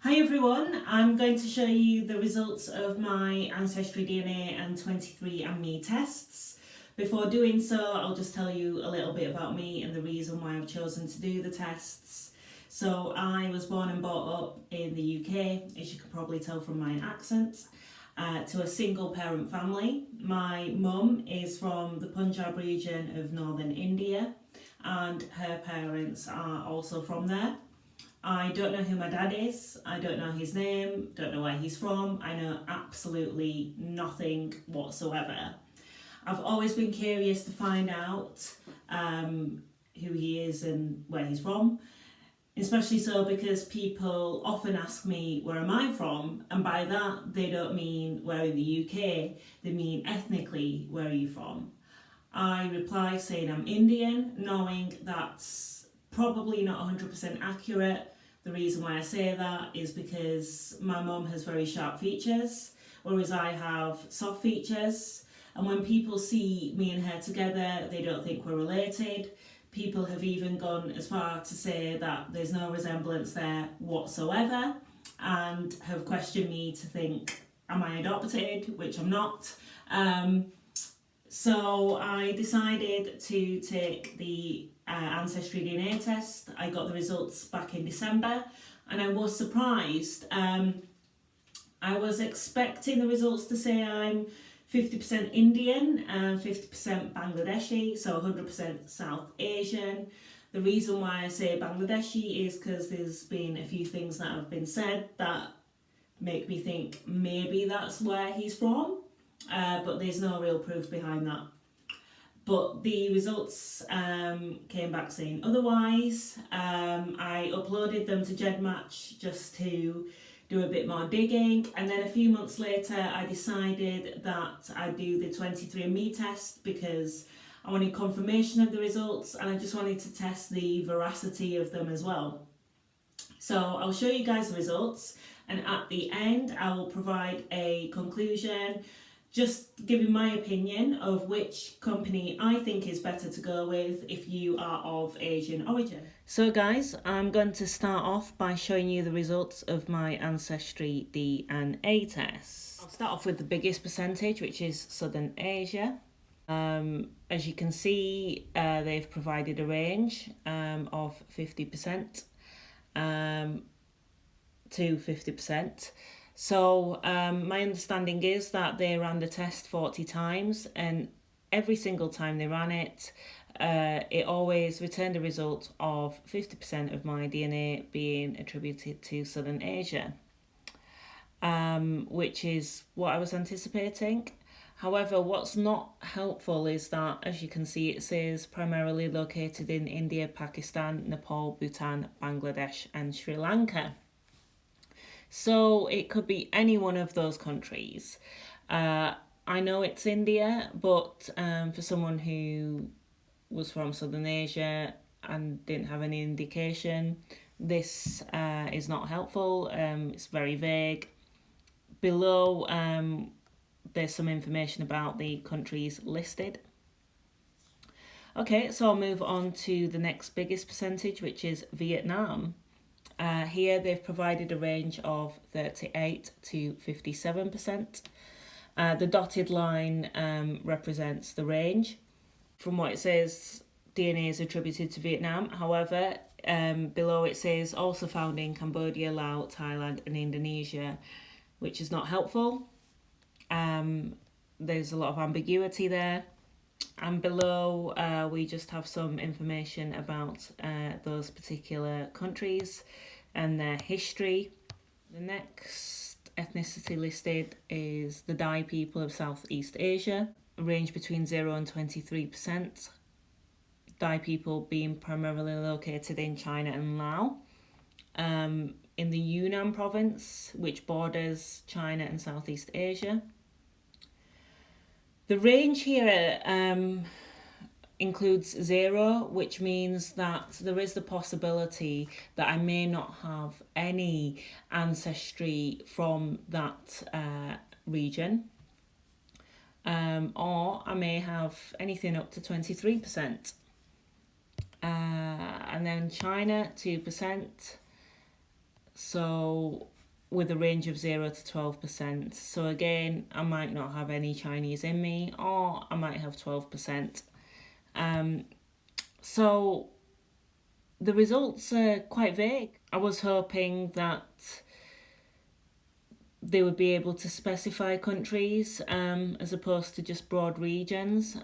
Hi everyone, I'm going to show you the results of my Ancestry DNA and 23andMe tests. Before doing so, I'll just tell you a little bit about me and the reason why I've chosen to do the tests. So I was born and brought up in the UK, as you can probably tell from my accent, to a single parent family. My mum is from the Punjab region of northern India and her parents are also from there. I don't know who my dad is, I don't know his name, don't know where he's from, I know absolutely nothing whatsoever. I've always been curious to find out who he is and where he's from, especially so because people often ask me where am I from, and by that they don't mean where in the UK, they mean ethnically where are you from. I reply saying I'm Indian, knowing that's probably not 100% accurate. The reason why I say that is because my mum has very sharp features, whereas I have soft features. And when people see me and her together, they don't think we're related. People have even gone as far to say that there's no resemblance there whatsoever and have questioned me to think, am I adopted? Which I'm not. So I decided to take the Ancestry DNA test. I got the results back in December and I was surprised. I was expecting the results to say I'm 50% Indian and 50% Bangladeshi, so 100% South Asian. The reason why I say Bangladeshi is because there's been a few things that have been said that make me think maybe that's where he's from. But there's no real proof behind that. But the results came back saying otherwise. I uploaded them to GEDmatch just to do a bit more digging, and then a few months later I decided that I'd do the 23andMe test because I wanted confirmation of the results and I just wanted to test the veracity of them as well. So I'll show you guys the results, and at the end I will provide a conclusion, just giving my opinion of which company I think is better to go with if you are of Asian origin. So guys, I'm going to start off by showing you the results of my Ancestry DNA test. I'll start off with the biggest percentage, which is Southern Asia. As you can see, they've provided a range of 50% to 50%. So my understanding is that they ran the test 40 times, and every single time they ran it, it always returned a result of 50% of my DNA being attributed to Southern Asia, which is what I was anticipating. However, what's not helpful is that, as you can see, it says primarily located in India, Pakistan, Nepal, Bhutan, Bangladesh and Sri Lanka. So it could be any one of those countries. I know it's India, but for someone who was from Southern Asia and didn't have any indication, this is not helpful. It's very vague. Below, there's some information about the countries listed. Okay, so I'll move on to the next biggest percentage, which is Vietnam. Here they've provided a range of 38 to 57%. The dotted line represents the range. From what it says, DNA is attributed to Vietnam. However, below it says also found in Cambodia, Laos, Thailand and Indonesia, which is not helpful. There's a lot of ambiguity there. And below we just have some information about those particular countries and their history. The next ethnicity listed is the Dai people of Southeast Asia, range between 0 and 23%. Dai people being primarily located in China and Laos. In the Yunnan province, which borders China and Southeast Asia. The range here includes 0, which means that there is the possibility that I may not have any ancestry from that region, or I may have anything up to 23%. And then China, 2%, So with a range of 0 to 12%. So again, I might not have any Chinese in me, or I might have 12%. So the results are quite vague. I was hoping that they would be able to specify countries as opposed to just broad regions.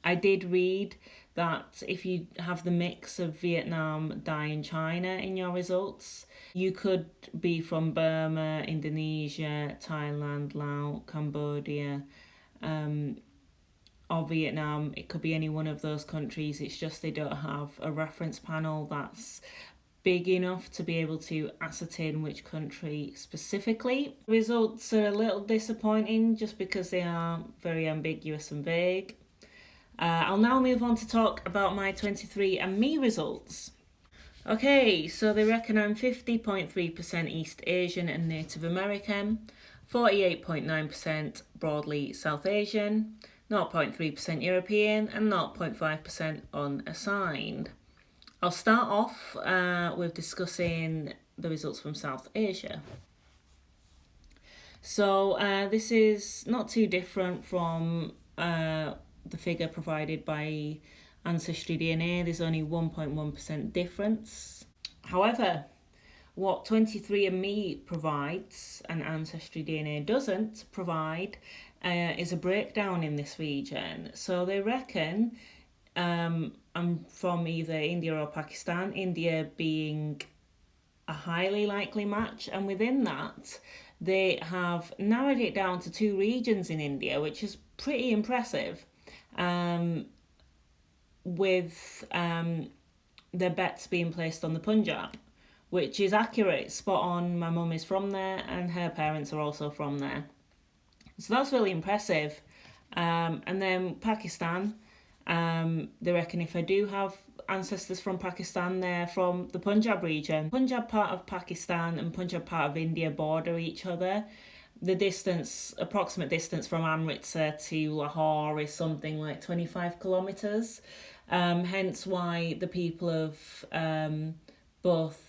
I did read that if you have the mix of Vietnam, Thai and China in your results, you could be from Burma, Indonesia, Thailand, Laos, Cambodia, or Vietnam. It could be any one of those countries. It's just they don't have a reference panel that's big enough to be able to ascertain which country specifically. Results are a little disappointing just because they are very ambiguous and vague. I'll now move on to talk about my 23andMe results. Okay, so they reckon I'm 50.3% East Asian and Native American, 48.9% broadly South Asian, 0.3% European, and 0.5% unassigned. I'll start off with discussing the results from South Asia. So this is not too different from the figure provided by Ancestry DNA. There's only 1.1% difference. However, what 23andMe provides and Ancestry DNA doesn't provide is a breakdown in this region. So they reckon I'm from either India or Pakistan, India being a highly likely match, and within that they have narrowed it down to 2 regions in India, which is pretty impressive, with their bets being placed on the Punjab, which is accurate, spot on. My mum is from there and her parents are also from there, so that's really impressive. And then Pakistan, they reckon if I do have ancestors from Pakistan, they're from the Punjab region. Punjab part of Pakistan and Punjab part of India border each other. The approximate distance from Amritsar to Lahore is something like 25 kilometres. Hence why the people of both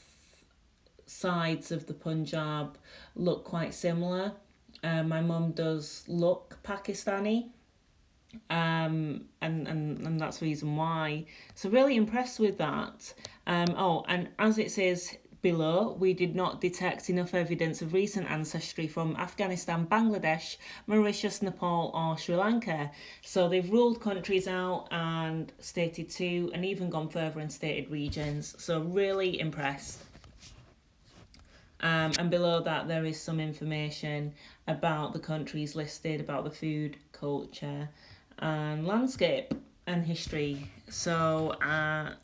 sides of the Punjab look quite similar. My mum does look Pakistani. And that's the reason why. So really impressed with that. And as it says below, we did not detect enough evidence of recent ancestry from Afghanistan, Bangladesh, Mauritius, Nepal or Sri Lanka. So they've ruled countries out and stated 2, and even gone further and stated regions. So really impressed. And below that there is some information about the countries listed, about the food, culture and landscape and history. So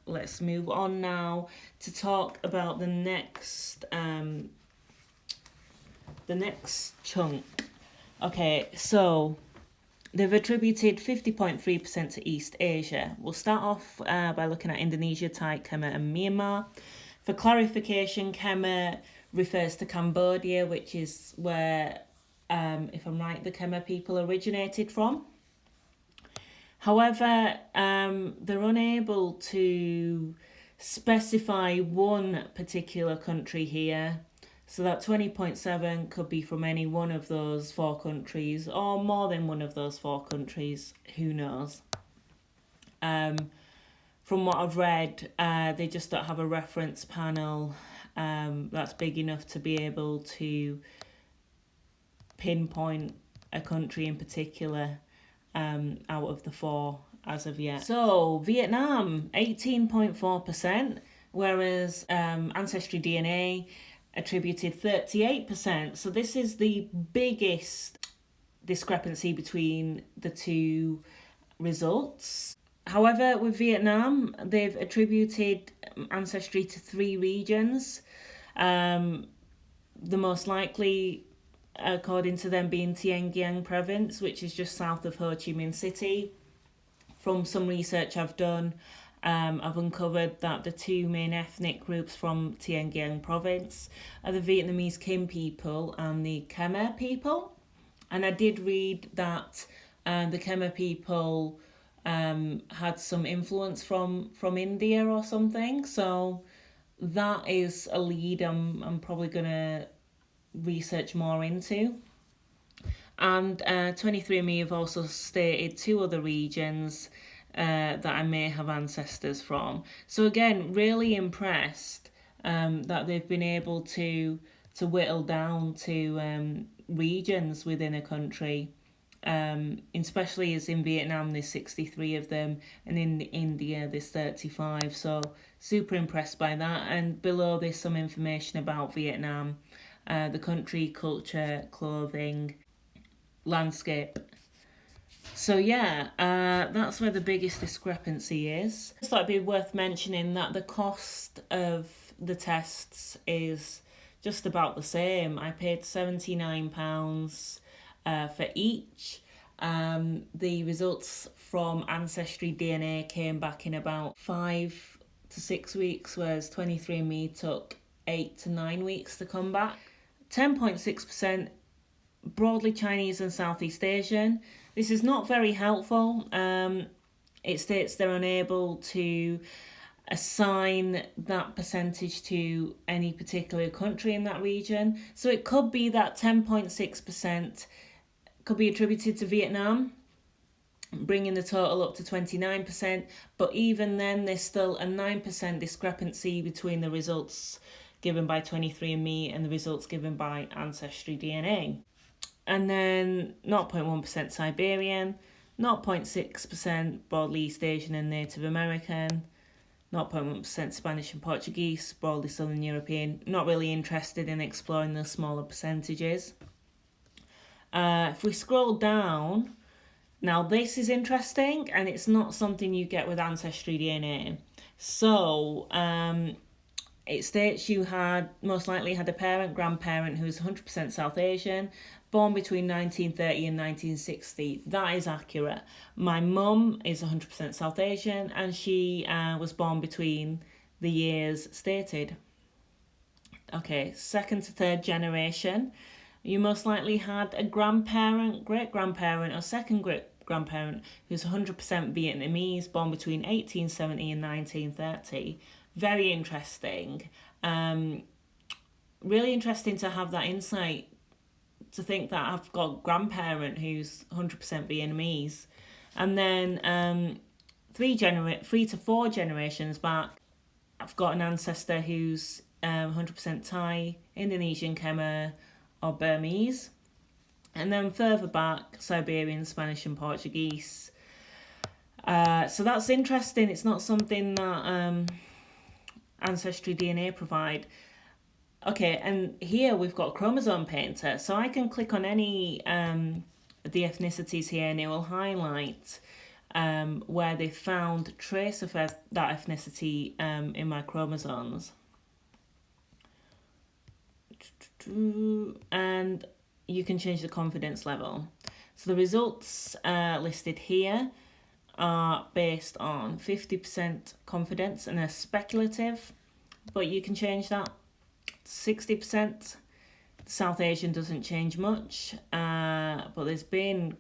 let's move on now to talk about the next chunk. Okay, so they've attributed 50.3% to East Asia. We'll start off by looking at Indonesia, Thai, Khmer and Myanmar. For clarification, Khmer refers to Cambodia, which is where, if I'm right, the Khmer people originated from. However, they're unable to specify one particular country here. So that 20.7 could be from any one of those 4 countries or more than one of those 4 countries. Who knows? From what I've read, they just don't have a reference panel that's big enough to be able to pinpoint a country in particular out of the 4 as of yet. So Vietnam, 18.4%, whereas Ancestry DNA attributed 38%. So this is the biggest discrepancy between the 2 results. However, with Vietnam, they've attributed ancestry to 3 regions. The most likely, according to them, being Tiên Giang province, which is just south of Ho Chi Minh City. From some research I've done, I've uncovered that the 2 main ethnic groups from Tiên Giang province are the Vietnamese Kin people and the Khmer people. And I did read that the Khmer people had some influence from India or something. So that is a lead I'm probably going to research more into. And 23andMe have also stated 2 other regions that I may have ancestors from. So again, really impressed that they've been able to whittle down to regions within a country. Especially as in Vietnam there's 63 of them, and in India there's 35. So super impressed by that. And below there's some information about Vietnam, the country, culture, clothing, landscape. So yeah, that's where the biggest discrepancy is. I thought it'd be worth mentioning that the cost of the tests is just about the same. I paid £79 for each. The results from Ancestry DNA came back in about 5 to 6 weeks, whereas 23andMe took 8 to 9 weeks to come back. 10.6% broadly Chinese and Southeast Asian. This is not very helpful. It states they're unable to assign that percentage to any particular country in that region. So it could be that 10.6% could be attributed to Vietnam, bringing the total up to 29%. But even then, there's still a 9% discrepancy between the results given by 23andMe and the results given by Ancestry DNA. And then 0.1% Siberian, 0.6% broadly East Asian and Native American, 0.1% Spanish and Portuguese, broadly Southern European. Not really interested in exploring the smaller percentages. If we scroll down, now this is interesting, and it's not something you get with Ancestry DNA. So it states you had most likely had a grandparent who's 100% South Asian, born between 1930 and 1960. That is accurate. My mum is 100% South Asian, and she was born between the years stated. Okay, 2nd to 3rd generation. You most likely had a grandparent, great-grandparent, or second great-grandparent who's 100% Vietnamese, born between 1870 and 1930. Very interesting. Really interesting to have that insight, to think that I've got a grandparent who's 100% Vietnamese. And then 3 to 4 generations back, I've got an ancestor who's 100% Thai, Indonesian, Khmer, or Burmese. And then further back, Siberian, Spanish and Portuguese. So that's interesting. It's not something that Ancestry DNA provide. Okay, and here we've got chromosome painter. So I can click on any of the ethnicities here, and it will highlight where they found trace of that ethnicity in my chromosomes. And you can change the confidence level. So the results listed here are based on 50% confidence and are speculative, but you can change that. 60%. South Asian doesn't change much, but there's been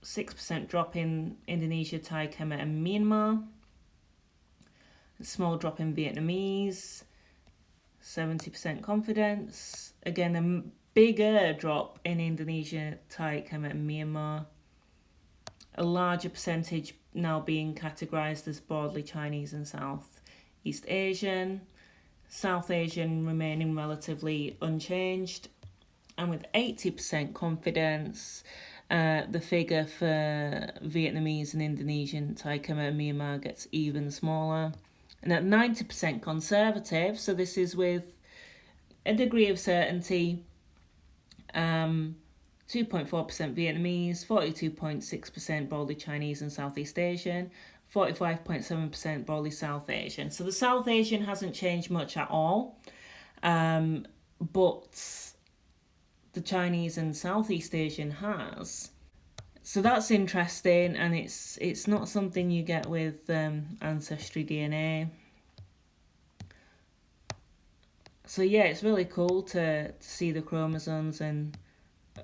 6% drop in Indonesia, Thai, Khmer and Myanmar. A small drop in Vietnamese. 70% confidence. Again, a bigger drop in Indonesia, Thai, Khmer and Myanmar. A larger percentage now being categorised as broadly Chinese and Southeast Asian. South Asian remaining relatively unchanged. And with 80% confidence, the figure for Vietnamese and Indonesian, Thai, Khmer and Myanmar gets even smaller. And at 90% conservative, so this is with a degree of certainty, 2.4% Vietnamese, 42.6% broadly Chinese and Southeast Asian, 45.7% broadly South Asian. So the South Asian hasn't changed much at all, but the Chinese and Southeast Asian has. So that's interesting, and it's not something you get with Ancestry DNA. So yeah, it's really cool to see the chromosomes and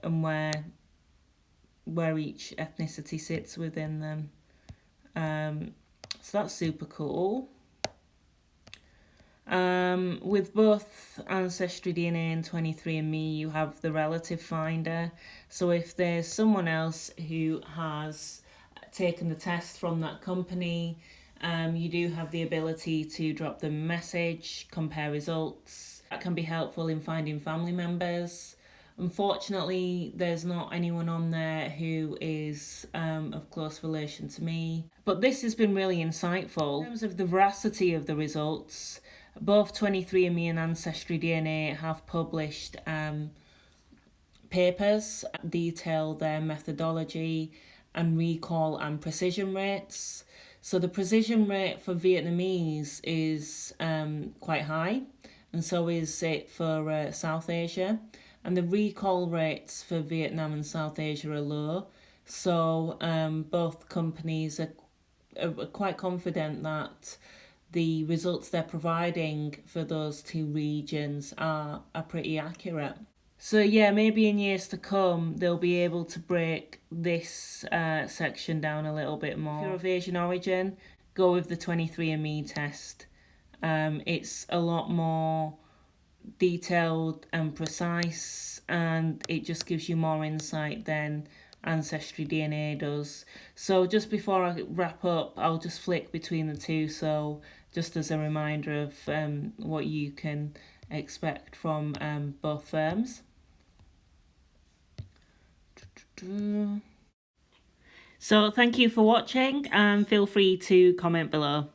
where each ethnicity sits within them. So that's super cool. With both Ancestry DNA and 23andMe, you have the relative finder. So if there's someone else who has taken the test from that company, you do have the ability to drop them a message, compare results. That can be helpful in finding family members. Unfortunately, there's not anyone on there who is of close relation to me. But this has been really insightful. In terms of the veracity of the results, both 23andMe and Ancestry DNA have published papers that detail their methodology and recall and precision rates. So the precision rate for Vietnamese is quite high, and so is it for South Asia. And the recall rates for Vietnam and South Asia are low. So both companies are quite confident that the results they're providing for those two regions are pretty accurate. So yeah, maybe in years to come, they'll be able to break this section down a little bit more. If you're of Asian origin, go with the 23andMe test. It's a lot more detailed and precise, and it just gives you more insight than Ancestry DNA does. So just before I wrap up, I'll just flick between the two, so just as a reminder of what you can expect from both firms. So thank you for watching, and feel free to comment below.